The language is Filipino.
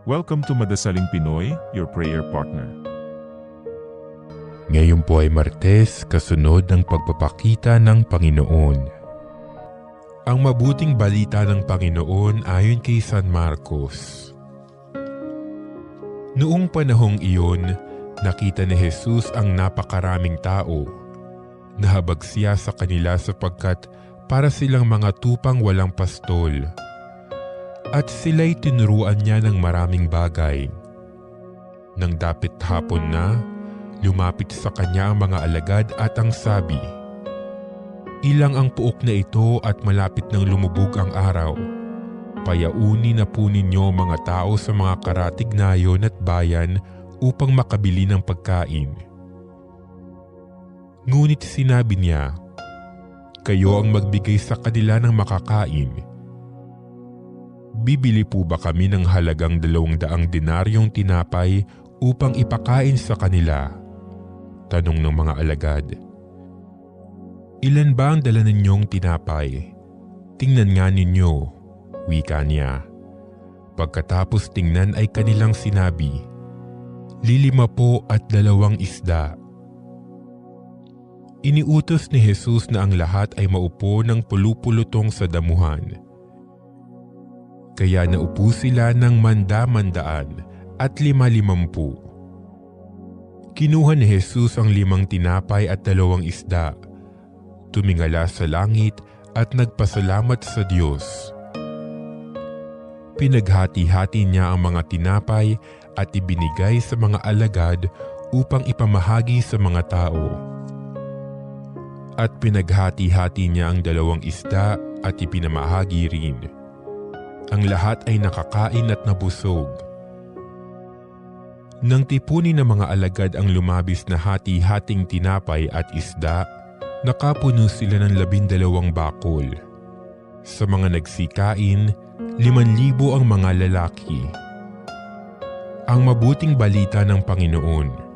Welcome to Madasaling Pinoy, your prayer partner. Ngayon po ay Martes, kasunod ng pagpapakita ng Panginoon. Ang mabuting balita ng Panginoon ayon kay San Marcos. Noong panahong iyon, nakita ni Jesus ang napakaraming tao. Nahabag siya sa kanila sapagkat para silang mga tupang walang pastol. At sila'y tinuruan niya ng maraming bagay. Nang dapit hapon na, lumapit sa kanya ang mga alagad at ang sabi, "Ilang ang puok na ito at malapit nang lumubog ang araw. Payauni na po ninyo mga tao sa mga karatig nayon at bayan upang makabili ng pagkain." Ngunit sinabi niya, "Kayo ang magbigay sa kanila ng makakain." Bibili po ba kami ng halagang 200 denaryong tinapay upang ipakain sa kanila? Tanong ng mga alagad. "Ilan ba ang dala ninyong tinapay? Tingnan nga ninyo," wika niya. Pagkatapos tingnan ay kanilang sinabi, 5 po at 2 isda. Iniutos ni Jesus na ang lahat ay maupo ng pulupulutong sa damuhan. Kaya naupo sila ng manda-mandaan at 5-50. Kinuha ni Jesus ang 5 tinapay at 2 isda, tumingala sa langit at nagpasalamat sa Diyos. Pinaghati-hati niya ang mga tinapay at ibinigay sa mga alagad upang ipamahagi sa mga tao. At pinaghati-hati niya ang 2 isda at ipinamahagi rin. Ang lahat ay nakakain at nabusog. Nang tipunin ng mga alagad ang lumabis na hati-hating tinapay at isda, nakapuno sila ng 12 bakol. Sa mga nagsikain, 5,000 ang mga lalaki. Ang mabuting balita ng Panginoon.